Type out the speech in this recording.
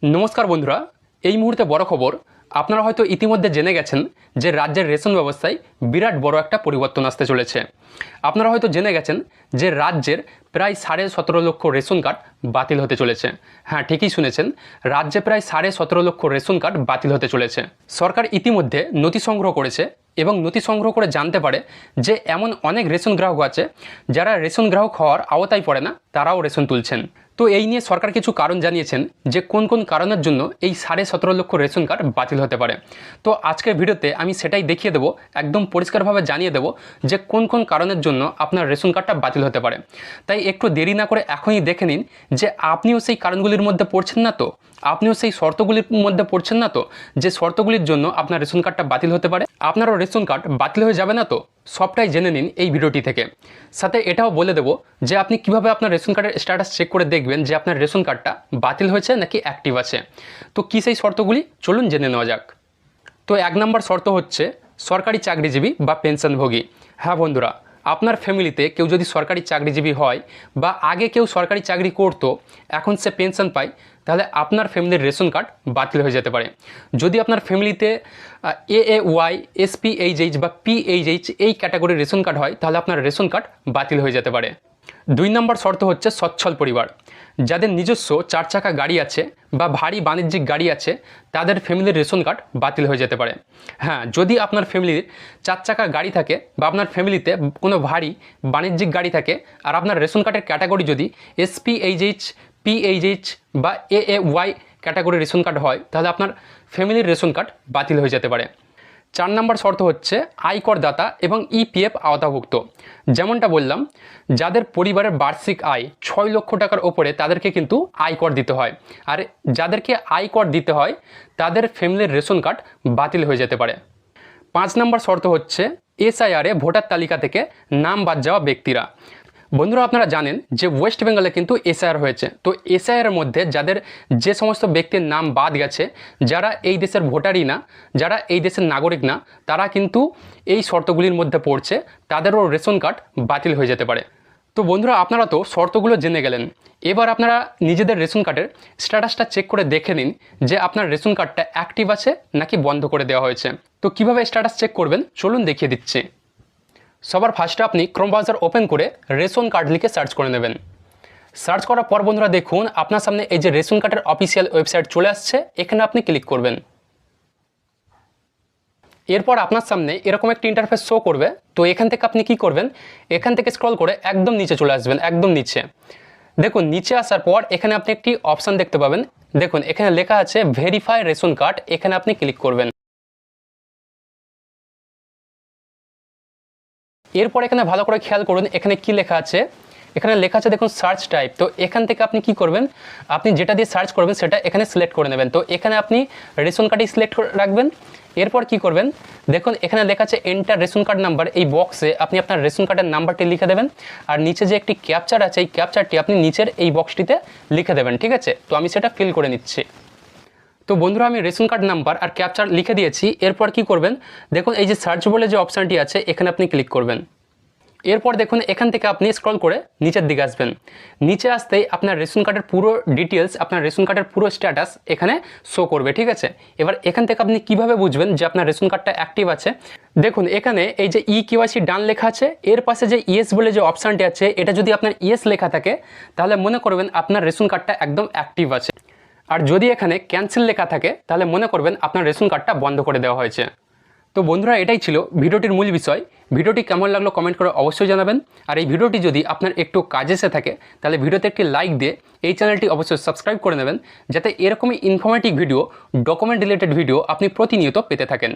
नमस्कार बंधुरा এই মুহূর্তে বড় খবর আপনারা হয়তো ইতিমধ্যে জেনে গেছেন যে রাজ্যের রেশন ব্যবস্থায় বিরাট বড় একটা পরিবর্তন আসতে চলেছে। আপনারা হয়তো জেনে গেছেন যে রাজ্যের প্রায় 17.5 লক্ষ রেশন কার্ড বাতিল হতে চলেছে। হ্যাঁ, ঠিকই শুনেছেন, রাজ্যে প্রায় 17.5 লক্ষ রেশন কার্ড বাতিল হতে চলেছে। সরকার ইতিমধ্যে নথি সংগ্রহ করেছে এবং নথি সংগ্রহ করে জানতে পারে যে এমন অনেক রেশন গ্রাহক আছে যারা রেশন গ্রাহক হওয়ার আওতায় পড়ে না, তারাও রেশন তুলছেন। তো এই নিয়ে সরকার কিছু কারণ জানিয়েছেন যে কোন কোন কারণের জন্য এই 17.5 লক্ষ রেশন কার্ড বাতিল হতে পারে। তো আজকের ভিডিওতে আমি সেটাই দেখিয়ে দেবো, একদম পরিষ্কারভাবে জানিয়ে দেবো যে কোন কোন কারণের জন্য আপনার রেশন কার্ডটা বাতিল হতে পারে। তাই একটু দেরি না করে এখনই দেখে নিন যে আপনিও সেই কারণগুলির মধ্যে পড়ছেন না তো, আপনিও সেই শর্তগুলির মধ্যে পড়ছেন না তো, যে শর্তগুলির জন্য আপনার রেশন কার্ডটা বাতিল হতে পারে। আপনারও রেশন কার্ড বাতিল হয়ে যাবে না তো, সবটাই জেনে নিন এই ভিডিওটি থেকে। সাথে এটাও বলে দেবো যে আপনি কিভাবে আপনার রেশন কার্ডের স্ট্যাটাস চেক করে দেখবেন যে আপনার রেশন কার্ডটা বাতিল হয়েছে নাকি অ্যাক্টিভ আছে। তো কী সেই শর্তগুলি, চলুন জেনে নেওয়া যাক। তো 1 নম্বর শর্ত হচ্ছে সরকারি চাকরিজীবী বা পেনশনভোগী। হ্যাঁ বন্ধুরা, আপনার ফ্যামিলিতে কেউ যদি সরকারি চাকরিজীবী হয় বা আগে কেউ সরকারি চাকরি করতো, এখন সে পেনশন পায়, তাহলে আপনার ফ্যামিলির রেশন কার্ড বাতিল হয়ে যেতে পারে। যদি আপনার ফ্যামিলিতে AAY, SPHH বা PHH এই ক্যাটাগরির রেশন কার্ড হয়, তাহলে আপনার রেশন কার্ড বাতিল হয়ে যেতে পারে। 2 নম্বর শর্ত হচ্ছে সচ্ছল পরিবার। যাদের নিজস্ব 4 চাকা গাড়ি আছে বা ভারী বাণিজ্যিক গাড়ি আছে, তাদের ফ্যামিলির রেশন কার্ড বাতিল হয়ে যেতে পারে। হ্যাঁ, যদি আপনার ফ্যামিলির 4 চাকা গাড়ি থাকে বা আপনার ফ্যামিলিতে কোনো ভারী বাণিজ্যিক গাড়ি থাকে আর আপনার রেশন কার্ডের ক্যাটাগরি যদি SPHH, PHH বা AAY ক্যাটাগরির রেশন কার্ড হয়, তাহলে আপনার ফ্যামিলির রেশন কার্ড বাতিল হয়ে যেতে পারে। 4 নম্বর শর্ত হচ্ছে আয়করদাতা এবং EPF আওতাভুক্ত। যেমনটা বললাম, যাদের পরিবারের বার্ষিক আয় 6 লক্ষ টাকার ওপরে, তাদেরকে কিন্তু আয়কর দিতে হয়। আর যাদেরকে আয়কর দিতে হয় তাদের ফ্যামিলির রেশন কার্ড বাতিল হয়ে যেতে পারে। 5 নম্বর শর্ত হচ্ছে SIR-এ ভোটার তালিকা থেকে নাম বাদ যাওয়া ব্যক্তিরা। বন্ধুরা, আপনারা জানেন যে ওয়েস্ট বেঙ্গলে কিন্তু SIR হয়েছে। তো SIR-এর মধ্যে যাদের যে সমস্ত ব্যক্তির নাম বাদ গেছে, যারা এই দেশের ভোটারই না, যারা এই দেশের নাগরিক না, তারা কিন্তু এই শর্তগুলির মধ্যে পড়ছে, তাদেরও রেশন কার্ড বাতিল হয়ে যেতে পারে। তো বন্ধুরা, আপনারা তো শর্তগুলো জেনে গেলেন। এবার আপনারা নিজেদের রেশন কার্ডের স্ট্যাটাসটা চেক করে দেখে নিন যে আপনার রেশন কার্ডটা অ্যাক্টিভ আছে নাকি বন্ধ করে দেওয়া হয়েছে। তো কিভাবে স্ট্যাটাস চেক করবেন, চলুন দেখিয়ে দিচ্ছি। সবার ফার্স্টে আপনি ক্রোম ব্রাউজার ওপেন করে রেশন কার্ড লিখে সার্চ করে নেবেন। সার্চ করার পর বন্ধুরা দেখুন আপনার সামনে এই যে রেশন কার্ডের অফিসিয়াল ওয়েবসাইট চলে আসছে, এখানে আপনি ক্লিক করবেন। এরপর আপনার সামনে এরকম একটা ইন্টারফেস শো করবে। তো এখান থেকে আপনি কি করবেন, এখান থেকে স্ক্রল করে একদম নিচে চলে আসবেন, একদম নিচে। দেখুন, নিচে আসার পর এখানে আপনি একটি অপশান দেখতে পাবেন। দেখুন, এখানে লেখা আছে ভেরিফাই রেশন কার্ড, এখানে আপনি ক্লিক করবেন। এরপর এখানে ভালো করে খেয়াল করুন এখানে কি লেখা আছে। এখানে লেখা আছে দেখুন সার্চ টাইপ। তো এখান থেকে আপনি কি করবেন, আপনি যেটা দিয়ে সার্চ করবেন সেটা এখানে সিলেক্ট করে নেবেন। তো এখানে আপনি রেশন কার্ডই সিলেক্ট করে রাখবেন। এরপর কি করবেন, দেখুন এখানে লেখা আছে এন্টার রেশন কার্ড নাম্বার। এই বক্সে আপনি আপনার রেশন কার্ডের নাম্বারটি লিখে দেবেন। আর নিচে যে একটি ক্যাপচার আছে, এই ক্যাপচারটি আপনি নিচের এই বক্সটিতে লিখে দেবেন। ঠিক আছে, তো আমি সেটা ফিল করে নিচ্ছি। তো বন্ধুরা, আমি রেশন কার্ড নাম্বার আর ক্যাপচার লিখে দিয়েছি। এরপর কি করবেন, দেখুন এই যে সার্চ বলে যে অপশানটি আছে, এখানে আপনি ক্লিক করবেন। এরপর দেখুন এখান থেকে আপনি স্ক্রল করে নিচের দিকে আসবেন। নিচে আসতেই আপনার রেশন কার্ডের পুরো ডিটেলস, আপনার রেশন কার্ডের পুরো স্ট্যাটাস এখানে শো করবে। ঠিক আছে, এবার এখান থেকে আপনি কিভাবে বুঝবেন যে আপনার রেশন কার্ডটা অ্যাক্টিভ আছে। দেখুন এখানে এই যে EKYC ডান লেখা আছে, এর পাশে যে ইয়েস বলে যে অপশানটি আছে, এটা যদি আপনার ইয়েস লেখা থাকে তাহলে মনে করবেন আপনার রেশন কার্ডটা একদম অ্যাক্টিভ আছে। আর যদি এখানে ক্যান্সেল লেখা থাকে তাহলে মনে করবেন আপনার রেশন কার্ডটা বন্ধ করে দেওয়া হয়েছে। তো বন্ধুরা, এটাই ছিল ভিডিওটির মূল বিষয়। ভিডিওটি কেমন লাগলো কমেন্ট করে অবশ্যই জানাবেন। আর এই ভিডিওটি যদি আপনার একটু কাজে এসে থাকে তাহলে ভিডিওতে একটি লাইক দিয়ে এই চ্যানেলটি অবশ্যই সাবস্ক্রাইব করে নেবেন, যাতে এরকমই informative video, document related video আপনি প্রতিনিয়ত পেতে থাকেন।